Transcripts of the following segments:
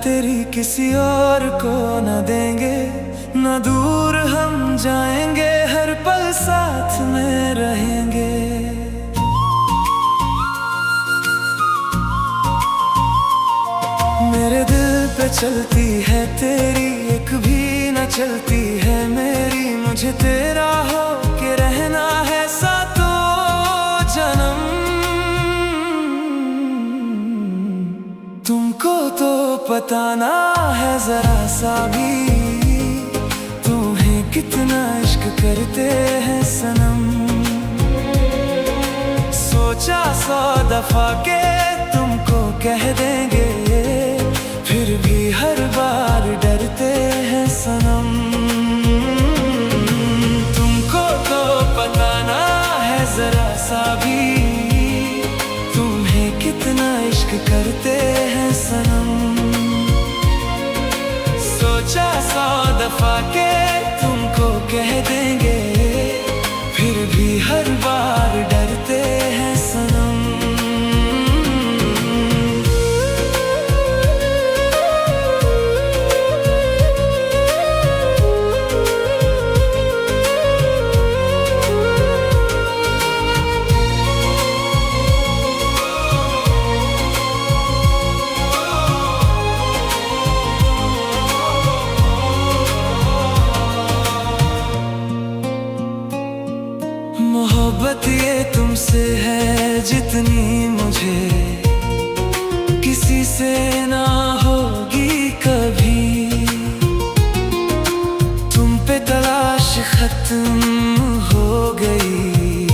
तेरी किसी और को न देंगे, न दूर हम जाएंगे, हर पल साथ में रहेंगे। मेरे दिल पे चलती है तेरी, एक भी न चलती है मेरी। मुझे तेरा हो के रहना है सातों जन्म। तुमको तो पता ना है जरा सा भी, तुम्हें कितना इश्क करते हैं सनम। सोचा 100 दफा के तुमको कह देंगे, फिर भी हर बार डरते हैं सनम। तुमको तो पता ना है जरा सा भी, तुम्हें कितना इश्क करते हैं सनम। सोचा 100 दफा के तुमको कह देंगे, फिर भी हर बार डरते हैं सनम। मोहब्बत ये तुमसे है जितनी मुझे किसी से ना होगी कभी। तुम पे तलाश खत्म हो गई,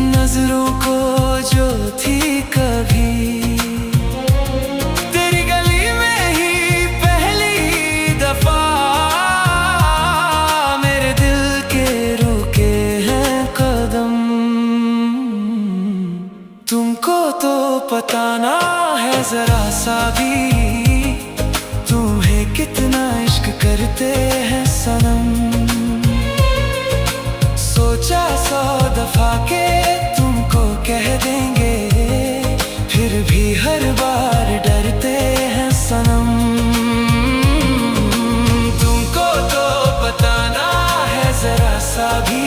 नजरों को जो थी कभी। तेरी गली में ही पहली दफा मेरे दिल के रुके हैं कदम। तुमको तो पता ना है जरा सा भी, तुम्हें कितना इश्क करते हैं सनम। सोचा 100 दफा के तुमको कह देंगे, फिर भी हर बार डरते हैं सनम। तुमको तो पता ना है जरा सा भी,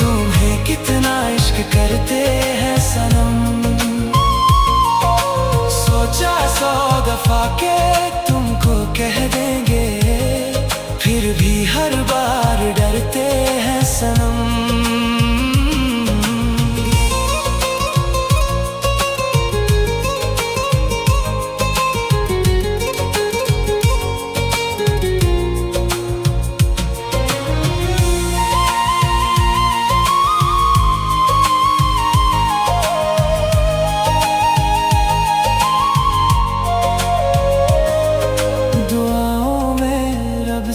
तुम्हें कितना इश्क करते हैं सनम। सोचा 100 दफा के तुमको कह देंगे, फिर भी हर बार डरते हैं सनम।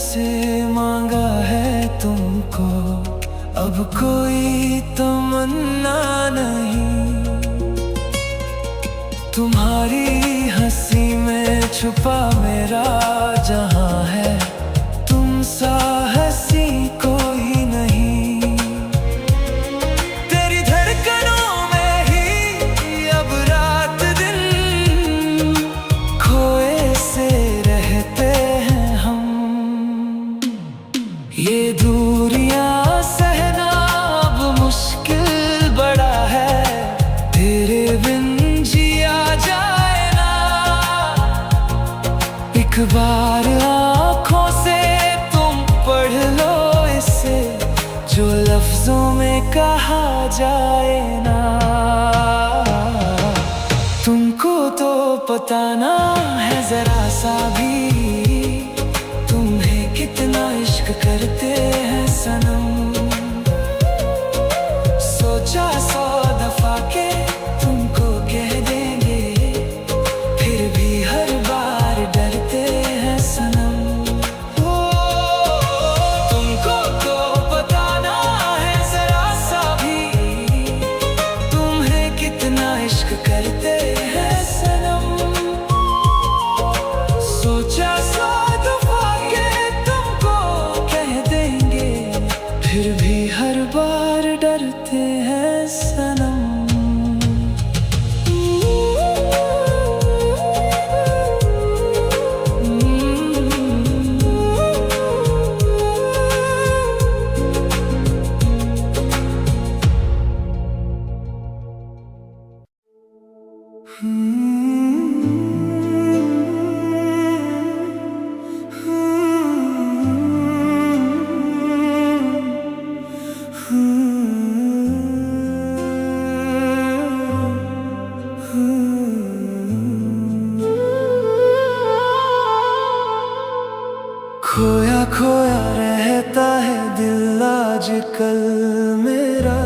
से मांगा है तुमको, अब कोई तमन्ना नहीं। तुम्हारी हंसी में छुपा मेरा जहां है, तुम सा हंसी कोई नहीं। तेरी धड़कनों में ही अब रात दिन खोए से रहते हैं हम। ये दूरियां सहना अब मुश्किल बड़ा है, तेरे बिन जिया जाए ना। एक बार आँखों से तुम पढ़ लो इसे, जो लफ्जों में कहा जाए ना। तुमको तो पता ना है जरा सा भी, तुम्हें कितना इश्क करते हैं सनम। सोचा 100 दफा के तुमको कह देंगे, फिर भी हर बार डरते हैं सनम। ओ, तुमको तो पता ना है जरा सा भी, तुम्हें कितना इश्क करते हैं सनम। सोचा 100 दफा के तुमको कह देंगे, खोया खोया रहता है दिल आजकल मेरा,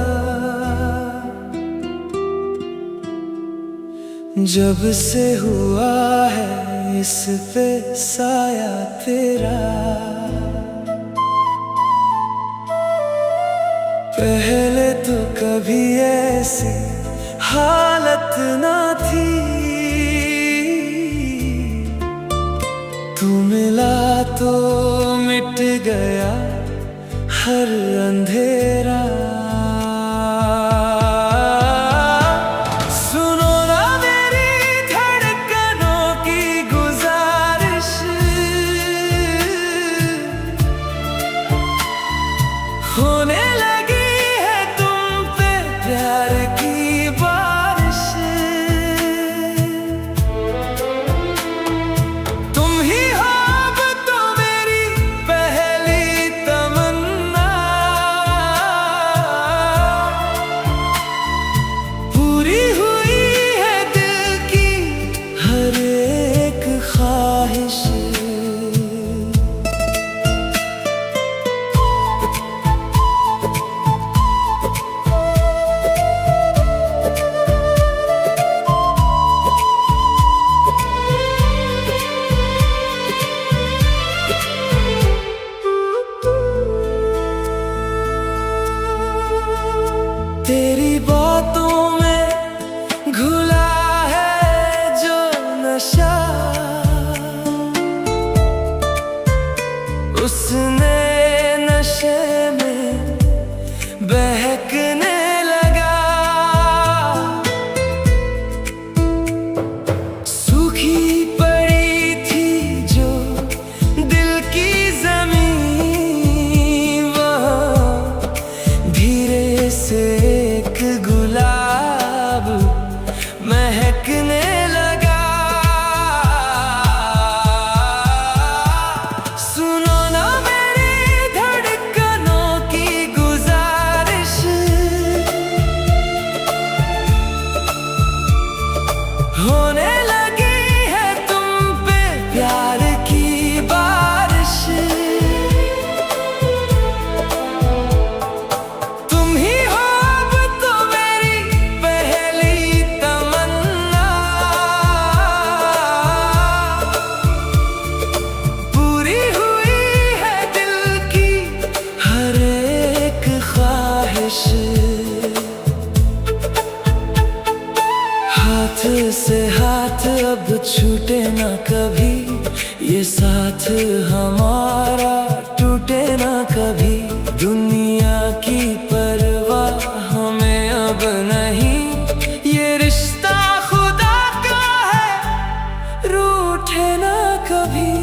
जब से हुआ है इस पे साया तेरा। पहले तो कभी ऐसी हालत ना थी, तू मिला तो मिट गया हर अंधेरा। सुनो ना मेरी धड़कनों की गुजारिश, होने लगी है तुम पे प्यार की बारिश। तुम ही हो अब तो मेरी पहली तमन्ना, पूरी हुई है दिल की हर एक ख्वाहिश। तेरी बातों में घुला है जो नशा, उसने नशे में बहकने लगा। सूखी पड़ी थी जो दिल की जमीन, वहाँ धीरे से गुलाब महकने लगा। सुनो ना मेरी धड़कनों की गुजारिश, होने लगी है तुम पे प्यार की बारिश। तुम ही हो हाथ से हाथ अब छूटे ना कभी, ये साथ हमारा टूटे ना कभी। दुनिया की परवाह हमें अब नहीं, ये रिश्ता खुदा का है रूठे ना कभी।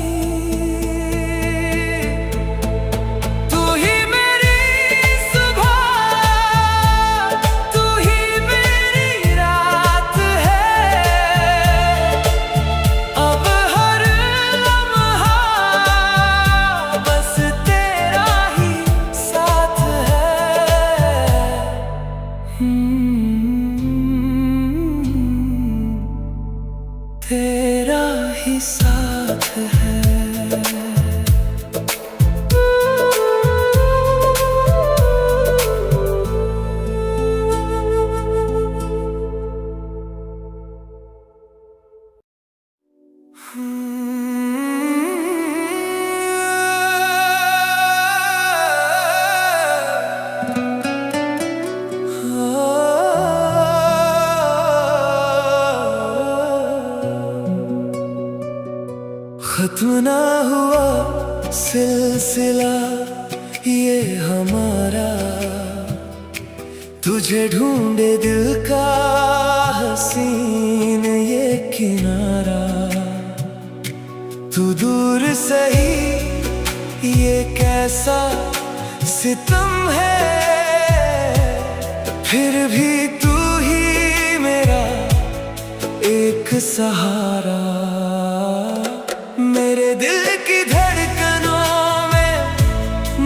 तेरा ही साथ है। खत्म ना हुआ सिलसिला ये हमारा, तुझे ढूंढे दिल का हसीन ये किनारा। तू दूर सही ये कैसा सितम है, फिर भी तू ही मेरा एक सहारा। मेरे दिल की धड़कनों में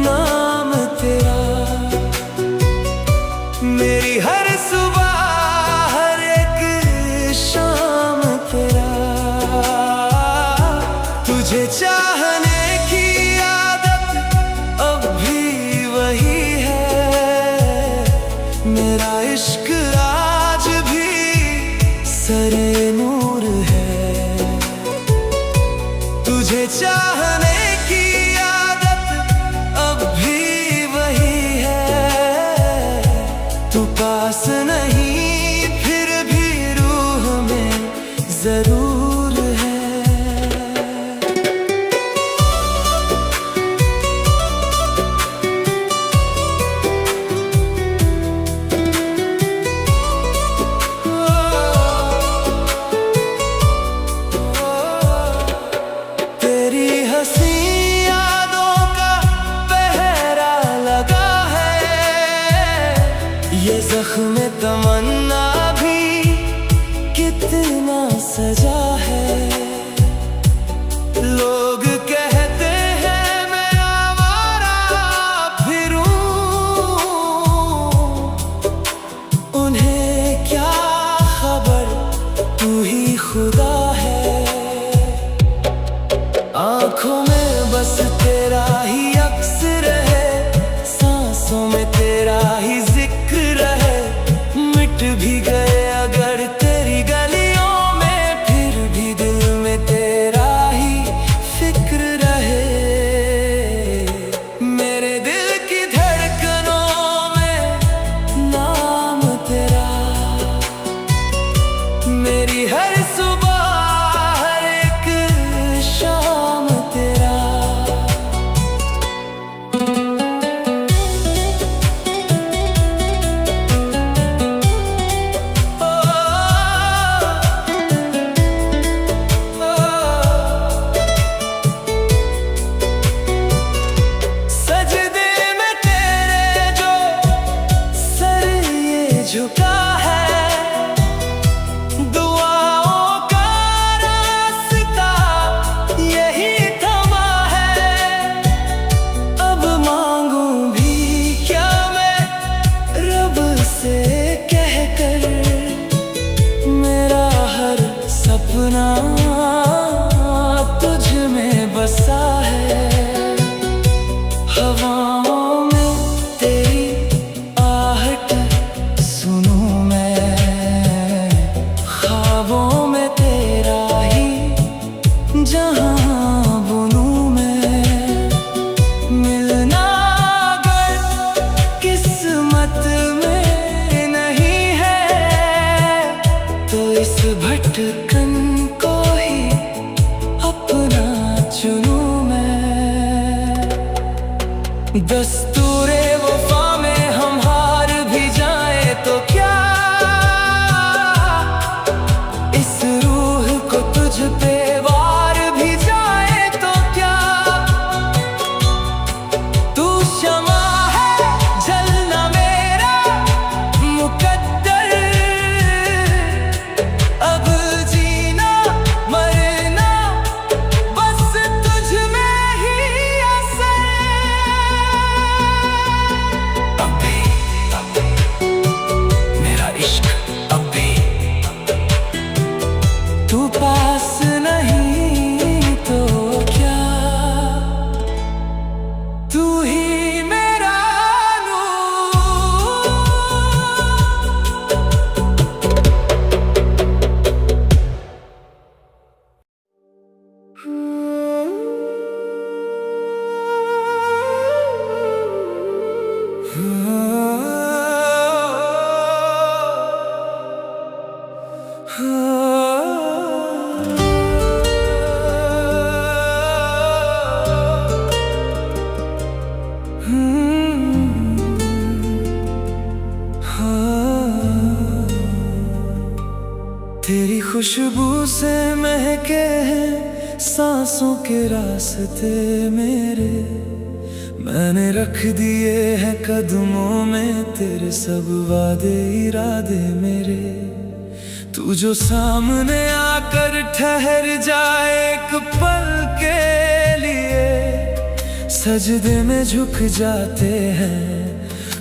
नाम तेरा, मेरी हर सुबह हर एक शाम तेरा। तुझे चाहने की है। हवाओं में तेरी आहट सुनूं मैं, ख्वाबों में तेरा ही जहां बुनूं मैं। मिलना अगर किस्मत में नहीं है तो इस भटकन को ही अपना चुनूं मैं। दस्तूरे वफा में हम हार भी जाए तो क्या, इस रूह को तुझ पे वार भी जाए तो क्या। तू शमा है जलना मेरा मुकद्दर, अब जीना मरना बस तुझ में ही असर। अब भी मेरा इश्क, अब भी तू पास नहीं तो क्या, तू ही मेरा तेरी खुशबू से महके हैं सांसों के रास्ते मेरे। मैंने रख दिए हैं कदमों में तेरे सब वादे इरादे मेरे। तू जो सामने आकर ठहर जाए एक पल के लिए, सजदे में झुक जाते हैं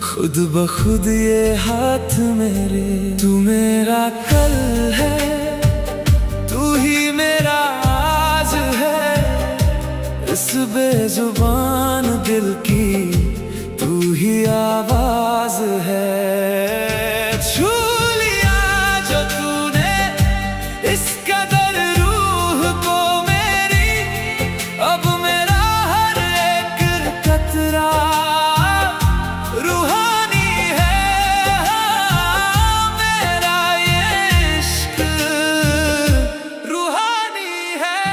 खुद ब खुद ये हाथ मेरे। तू मेरा कल है, तू ही मेरा आज है, इस बेजुबान दिल की तू ही आवाज है। छू लिया जो तूने इस कदर रूह को मेरी, अब मेरा हर एक कतरा रूहानी है। मेरा ये इश्क रूहानी है।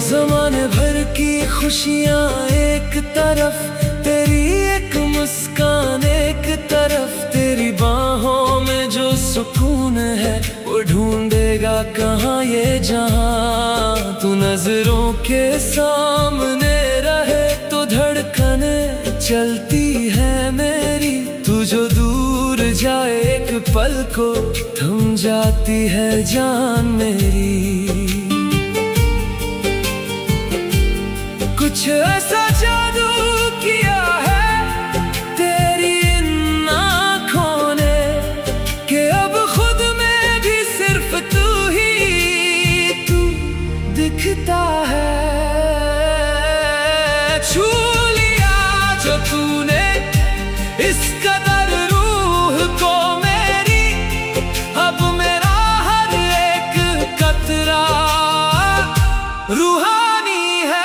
ज़माने भर की खुशियाँ एक तरफ, तेरी एक मुस्कान एक तरफ। तेरी बाहों में जो सुकून है वो ढूंढेगा कहाँ ये जहां। तू नजरों के सामने रहे तो धड़कने चलती है मेरी। तू जो दूर जाए एक पल को थम जाती है जान मेरी। कुछ ऐसा जादू किया है तेरी इन आँखों ने कि अब खुद में भी सिर्फ तू दिखता है। छू लिया जो तूने इस कदर रूह को मेरी, अब मेरा हर एक कतरा रूहानी है।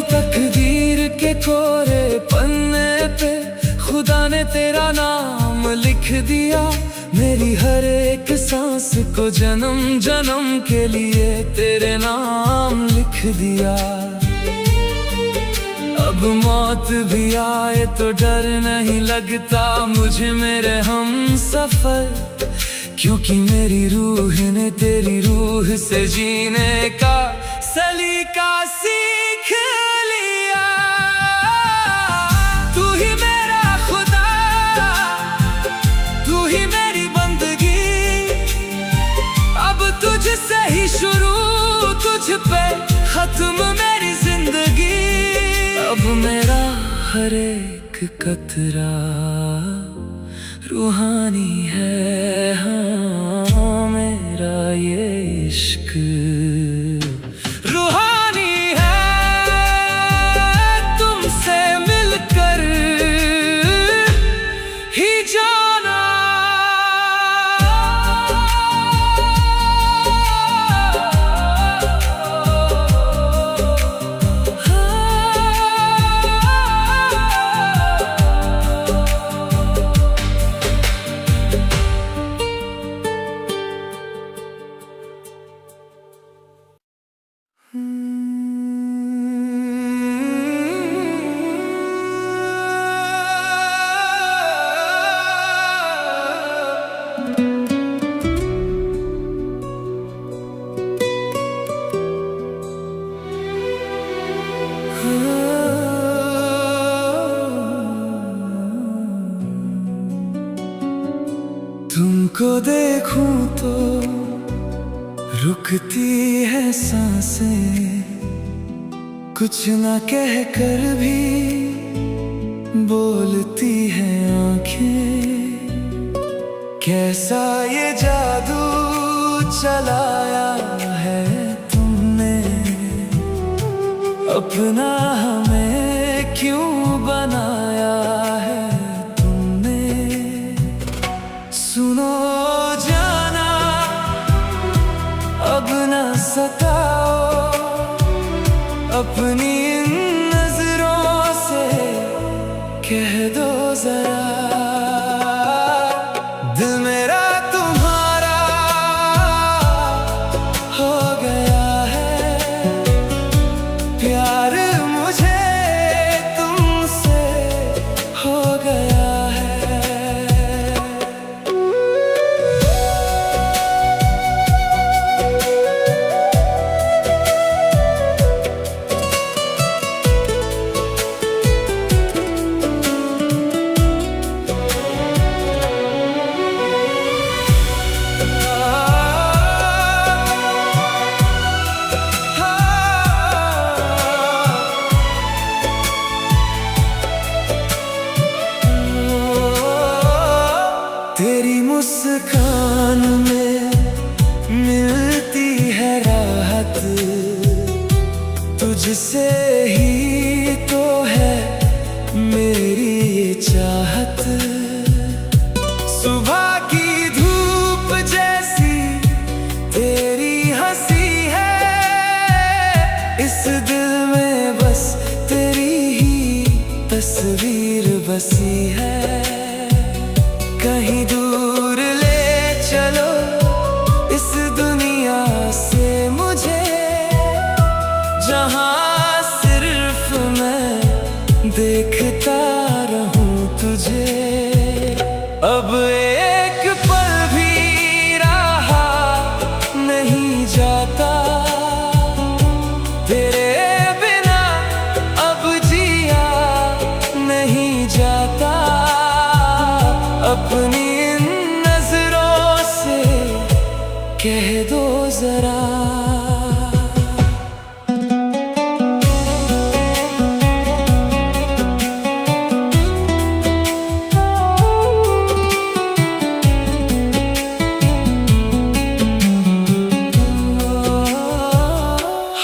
तकदीर के कोरे पन्ने पे खुदा ने तेरा नाम लिख दिया। मेरी हर एक सांस को जन्म जन्म के लिए तेरे नाम लिख दिया। अब मौत भी आए तो डर नहीं लगता मुझे मेरे हम सफर, क्योंकि मेरी रूह ने तेरी रूह से जीने का सलीका सीख लिया। तुम मेरी जिंदगी। अब मेरा हर एक कतरा रूहानी है, हाँ मेरा ये इश्क रूहानी है। तुमसे मिलकर ही जाना तुमको देखूं तो रुकती है सांसें, कुछ ना कह कर भी बोलती है आंखें। कैसा ये जादू चलाया है तुमने, अपना हमें क्यों बनाया है तुमने। सुनो जाना अब न सताओ, अपनी इन नजरों से कह दो जरा, दिल मेरा तुम्हारा हो गया है। प्यार मुझे तुमसे हो गया है। तेरी मुस्कान में मिलती है राहत, तुझसे ही तो है मेरी ये चाहत। सुबह की धूप जैसी तेरी हंसी है, इस दिल में बस तेरी ही तस्वीर बसी है। कहीं दूर ले चलो इस दुनिया से मुझे, जहां सिर्फ मैं देखता रहूं तुझे। अब एक पल भी रहा नहीं जाता तेरे बिना, अब जिया नहीं जाता। अपनी इन नजरों से कह दो जरा,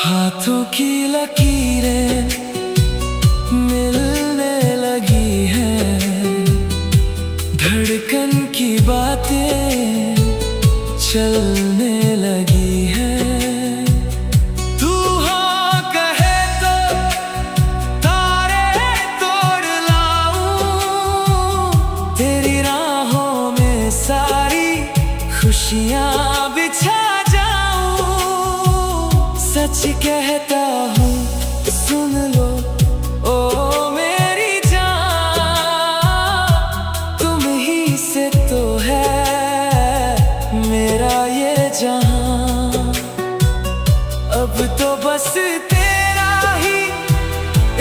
हाथों की लकीरें मिलने लगी हैं, धड़कन की बातें चलने लगी हैं। तू हाँ कहे तो तारे तोड़ लाऊं, तेरी राहों में सारी खुशियाँ बिछा जाऊं। सच कहता हूँ सुन लो ओ मेरी जान, तुम ही से तो है मेरा ये जहां। अब तो बस तेरा ही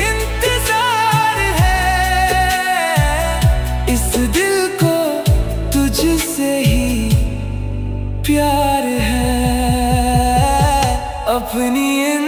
इंतजार है, इस दिल को तुझसे ही प्यार है। अपनी इन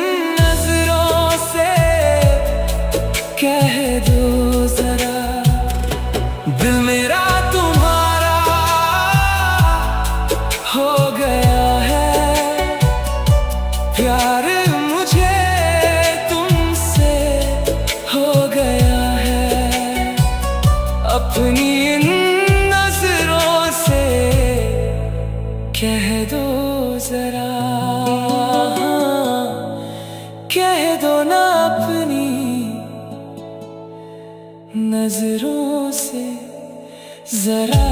अपनी इन नजरों से कह दो जरा, कह दो ना अपनी नजरों से जरा।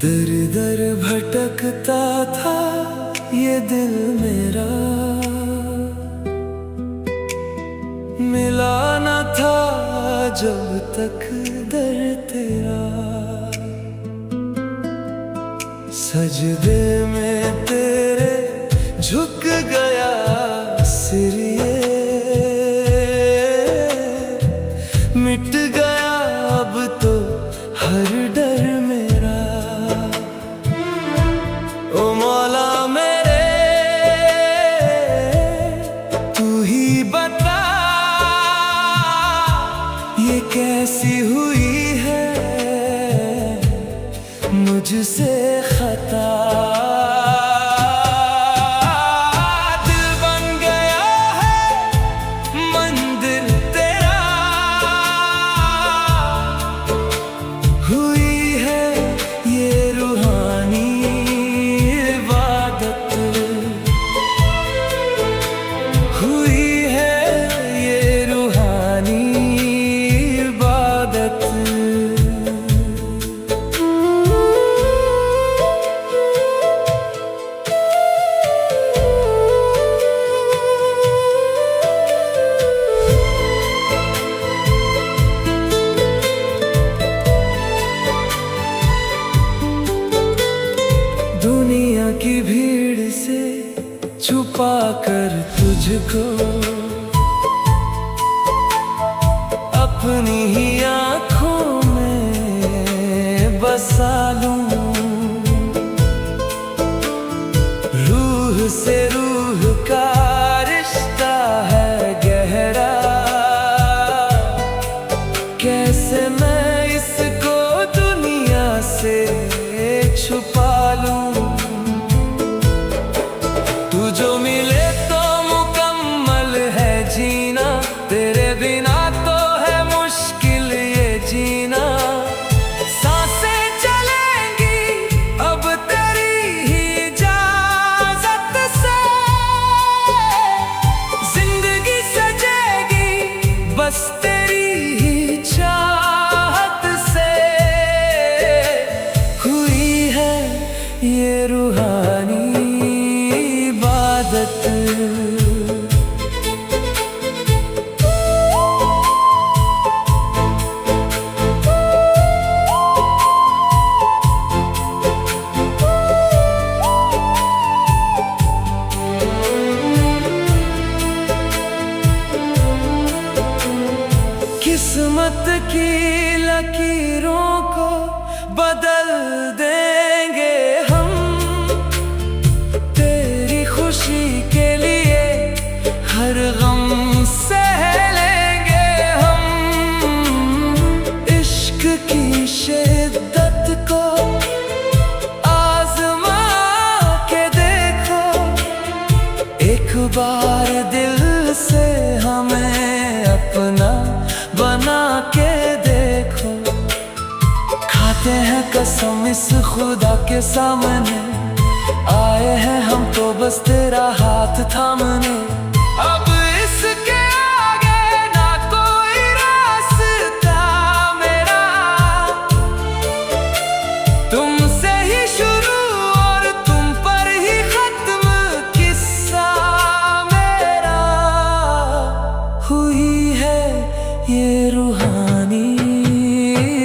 दर दर भटकता था ये दिल मेरा, मिला न था जब तक दर तेरा। सजदे में तेरे झुक गया सिर ये, मिट गया अब तो हर डर मेरा। ओ मौला मेरे तू ही बता, ये कैसी हुई है मुझसे खता। दिल बन गया है मंदिर तेरा, हुई है ये रूहानी इबादत, हुई है ये रूहानी इबादत। दुनिया की भीड़ से छुपा कर तुझको अपनी ही आँखों में बसा लूं। रूह से रूह का रिश्ता है गहरा, कैसे मैं इसको दुनिया से छुपा लूं। तू जो मिले तो मुकम्मल है जीना, तेरे बिना तो है मुश्किल ये जीना। सांसें चलेंगी अब तेरी ही इजाज़त से, जिंदगी सजेगी बस तेरी ही चाहत से। हुई है ये रूहानी इबादत, किस्मत की लकीरों को बदल देंगे हम, तेरी खुशी के लिए हर गम सह लेंगे हम। इश्क की शिद्दत को आज़मा के देखो, एक बार दिल से हमें अपना बना के देखो। खाते हैं कसम इस खुदा के सामने, आए हैं हम तो बस तेरा हाथ थामने। अब इसके आगे ना कोई रास्ता मेरा, तुमसे ही शुरू और तुम पर ही खत्म किस्सा मेरा। हुई है ये रूहानी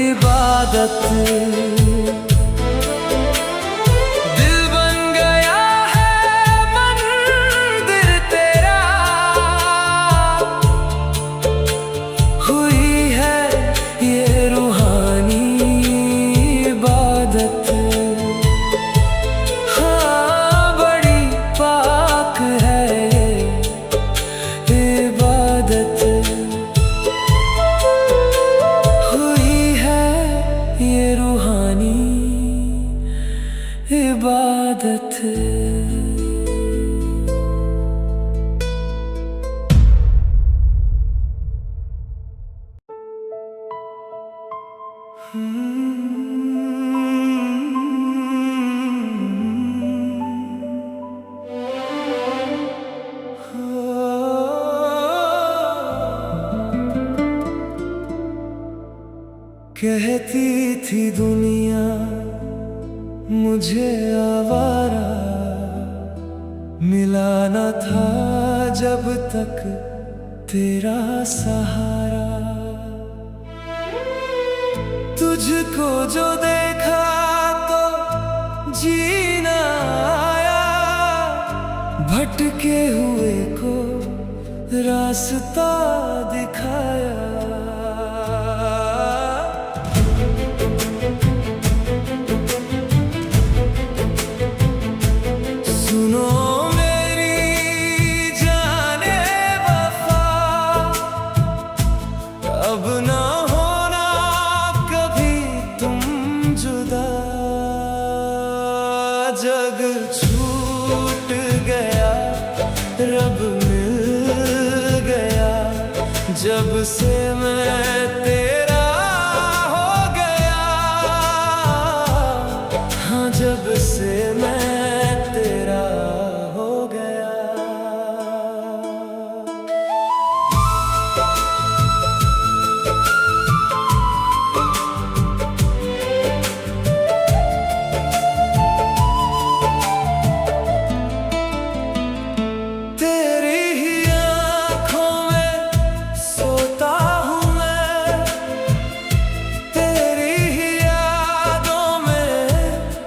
इबादत, दिल बन गया है मंदिर तेरा, हुई है कहती थी दुनिया मुझे आवारा, मिला न था जब तक तेरा सहारा। तुझको जो देखा तो जीना आया, भटके हुए को रास्ता दिखाया। सुनो मेरी जाने वफा, अब ना होना कभी तुम जुदा। जग छूट गया, रब मिल गया, जब से मैं तेरा हो गया। हाँ, जब से मैं तेरा हो गया। तेरी ही आँखों में सोता हूँ मैं, तेरी ही यादों में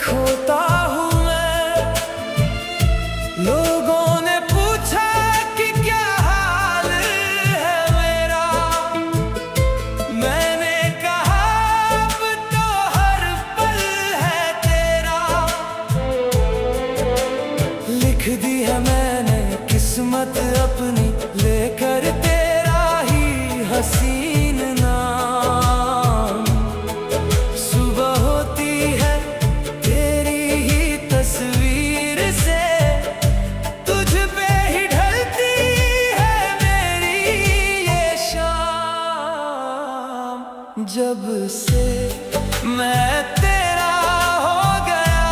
खोता हूँ मैं। लोगों ने पूछा कि क्या हाल है मेरा, मैंने कहा अब तो हर पल है तेरा। लिख दी है मैंने किस्मत अपनी, लेकर तेरा ही हसीन नाम। सुबह होती है तेरी ही तस्वीर से, तुझ पे ही ढलती है मेरी ये शाम। जब से मैं तेरा हो गया।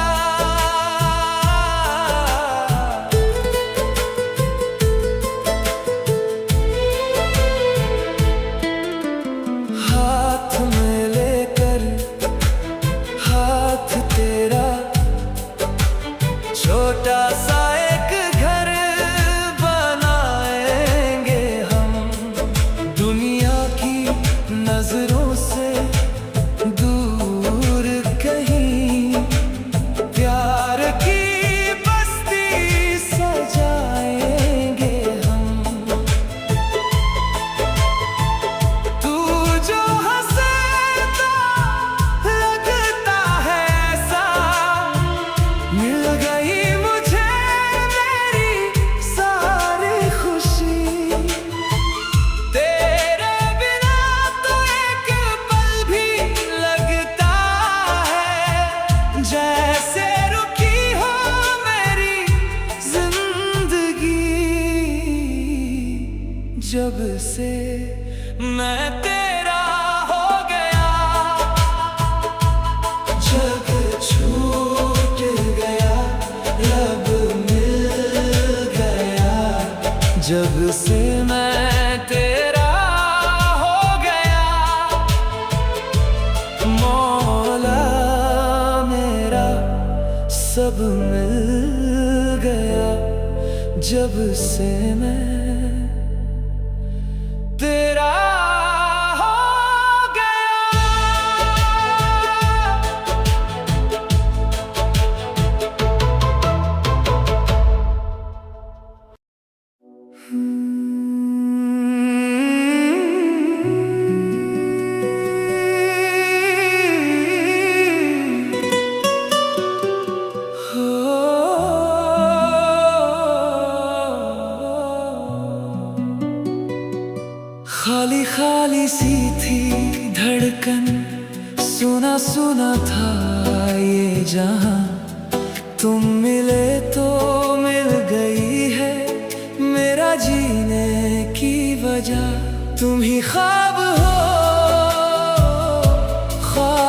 हाथ में लेकर हाथ तेरा, छोटा सा एक घर बनाएंगे हम। दुनिया की नजरों से दूर कहीं, प्यार की बस्ती सजाएंगे हम। तू जो हंसे तो लगता है ऐसा, मिल गई मुझे मेरी सारी खुशी। तेरे बिना तो एक पल भी लगता है, जैसे रुकी हो मेरी जिंदगी। जब से मैं तेरा हो गया, जग छूट गया, रब मिल गया, जब से मैं तेरा हो गया। मौला मेरा सब मिल गया, जब से मैं तेरा हो गया। खाली खाली सी थी धड़कन, सुना सुना था ये जहां। तुम मिले तो मिल गई है मेरा जीने की वजह। तुम ही ख्वाब हो, ख्वाब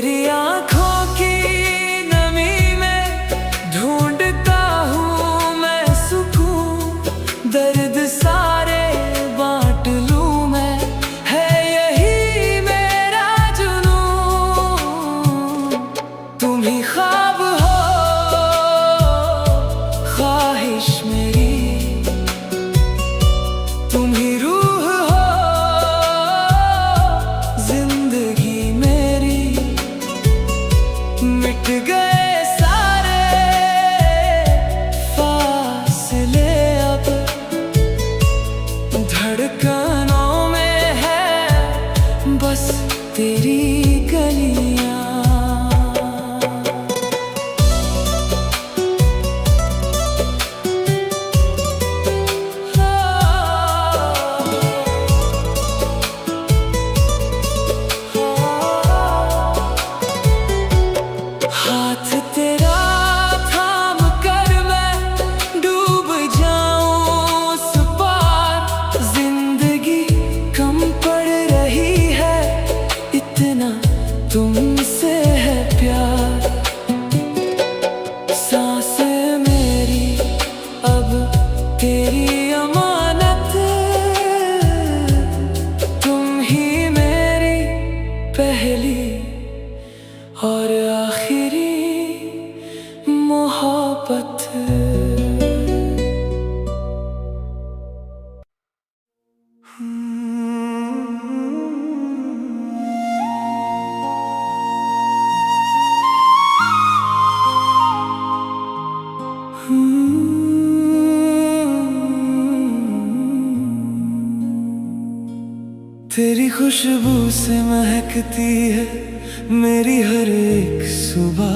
तेरी आंखों की नमी में ढूंढता हूँ मैं सुकून। दर्द सारे बांट लूँ मैं, है यही मेरा जुनून। तुम ही ख्वाब हो, ख्वाहिश मेरी, तुम ही रूह हो, जिंदगी मेरी। मिट गए सारे फासले अब, धड़कनों में है बस तेरी गलियां। हाथ तेरा थाम कर मैं डूब जाऊं उस पार। जिंदगी कम पड़ रही है, इतना तुमसे है प्यार। सांसें मेरी अब तेरी अमानत, तुम ही मेरी पहली और आखिरी मोहब्बत। तेरी खुशबू से महकती है मेरी हर एक सुबह।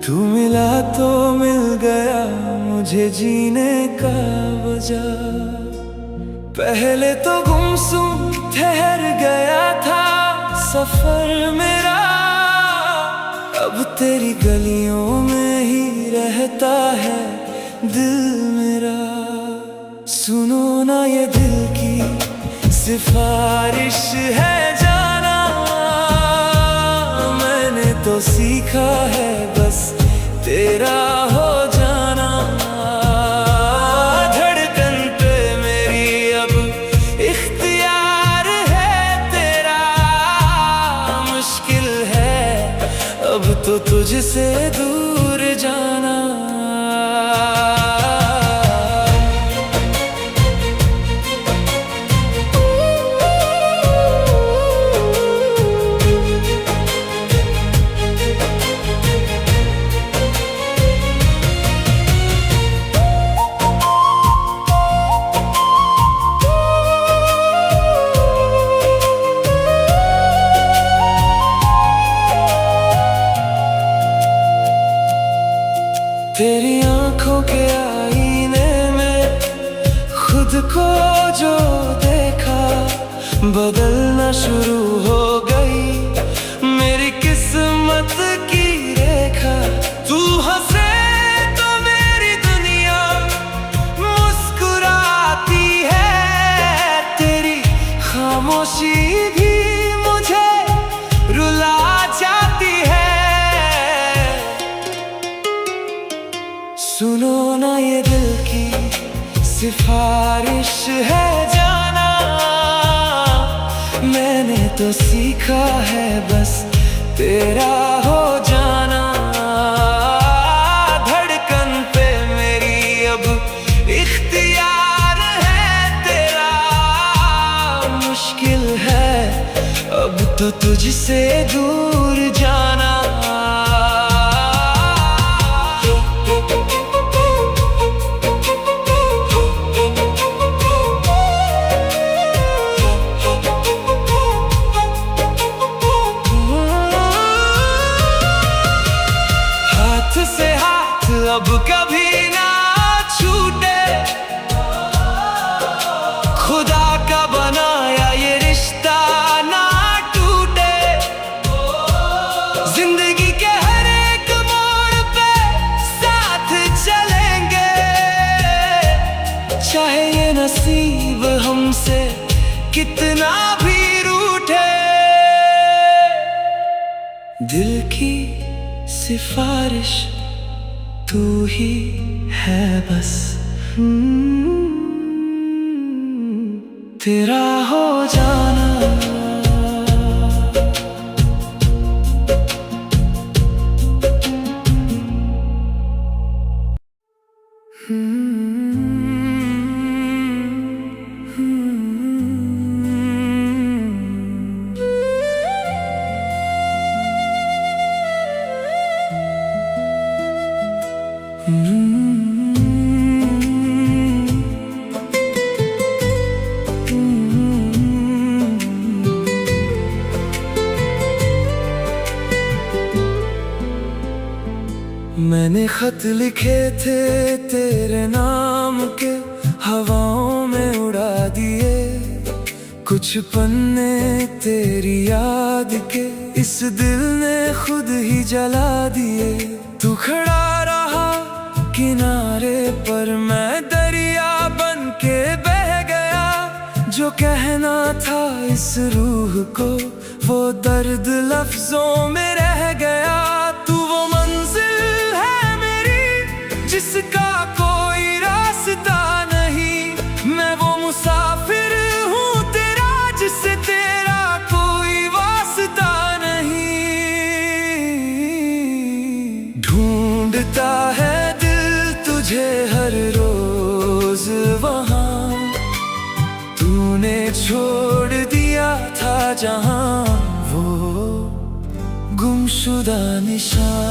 तू मिला तो मिल गया मुझे जीने का वजह। पहले तो गुमसुम ठहर गया था सफर मेरा, अब तेरी गलियों में ही रहता है दिल मेरा। सुनो ना ये दिल की सिफारिश है जाना, मैंने तो सीखा है बस तेरा हो जाना। धड़कन पे मेरी अब इख्तियार है तेरा, मुश्किल है अब तो तुझसे दूर जाना। तेरी आंखों के आईने में खुद को जो देखा, बदलना शुरू हो गई मेरी किस्मत की रेखा। तू हंसे तो मेरी दुनिया मुस्कुराती है, तेरी खामोशी भी मुझे रुला जाती है। सुनो ना ये दिल की सिफारिश है जाना, मैंने तो सीखा है बस तेरा हो जाना। धड़कन पे मेरी अब इख्तियार है तेरा, मुश्किल है अब तो तुझसे दूर जाना। अब कभी ना छूटे, खुदा का बनाया ये रिश्ता ना टूटे। जिंदगी के हर एक मोड़ पे साथ चलेंगे, चाहे ये नसीब हमसे कितना भी रूठे। दिल की सिफारिश तू ही है बस, तेरा हो जाना। मैंने खत लिखे थे तेरे नाम के, हवाओं में उड़ा दिए। कुछ पन्ने तेरी याद के, इस दिल ने खुद ही जला दिए। तू खड़ा रहा किनारे पर, मैं दरिया बन के बह गया। जो कहना था इस रूह को, वो दर्द लफ्जों में रह गया। तू वो मंजिल है मेरी जिसका कोई रास्ता नहीं, मैं वो मुसाफिर हूँ तेरा जिससे तेरा कोई वास्ता नहीं। ढूंढता है दिल तुझे हर रोज वहाँ, तूने छोड़ दिया था जहाँ वो गुमशुदा निशान।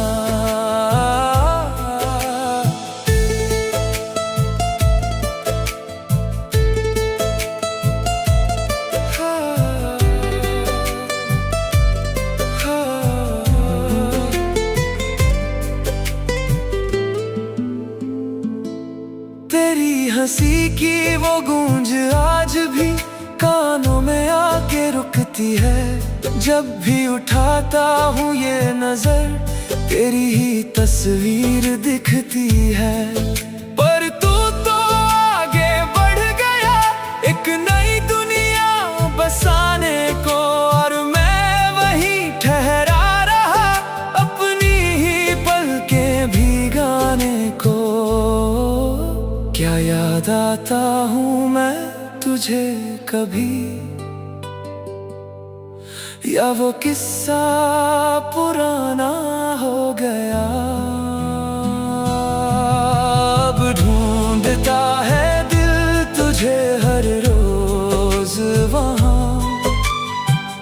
तेरी हंसी की वो गूंज आज भी कानों में आके रुकती है। जब भी उठाता हूँ ये नजर, तेरी ही तस्वीर दिखती है। पर तू तो आगे बढ़ गया एक नई दुनिया बसाने को, और मैं वहीं ठहरा रहा अपनी ही पलकें भिगाने को। क्या याद आता हूँ मैं तुझे कभी, या वो किस्सा पुराना हो गया। अब ढूंढता है दिल तुझे हर रोज वहाँ,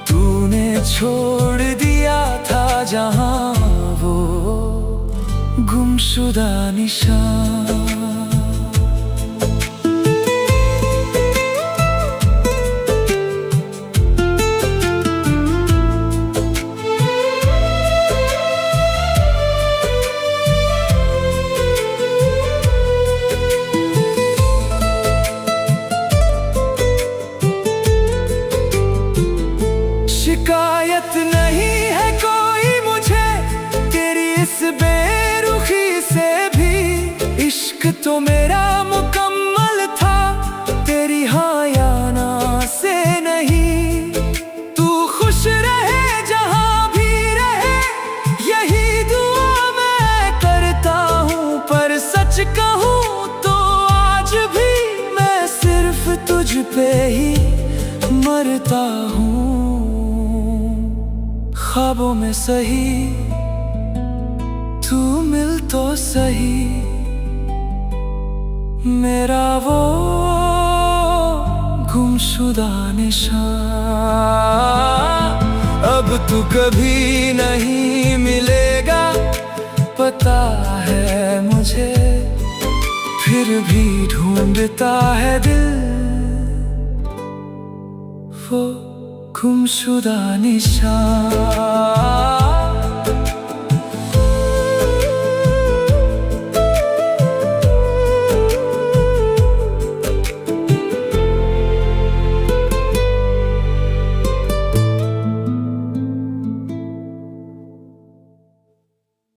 तूने छोड़ दिया था जहाँ वो गुमशुदा निशान। शिकायत नहीं है कोई मुझे तेरी इस बेरुखी से भी, इश्क तो मेरा मुकम्मल था तेरी हाँ या ना से नहीं। तू खुश रहे जहाँ भी रहे, यही दुआ मैं करता हूँ। पर सच कहूँ तो आज भी मैं सिर्फ तुझ पे ही मरता हूँ। ख्वाबों में सही तू मिल तो सही, मेरा वो गुमशुदा निशान। अब तू कभी नहीं मिलेगा पता है मुझे, फिर भी ढूंढता है दिल वो गुमशुदा निशान।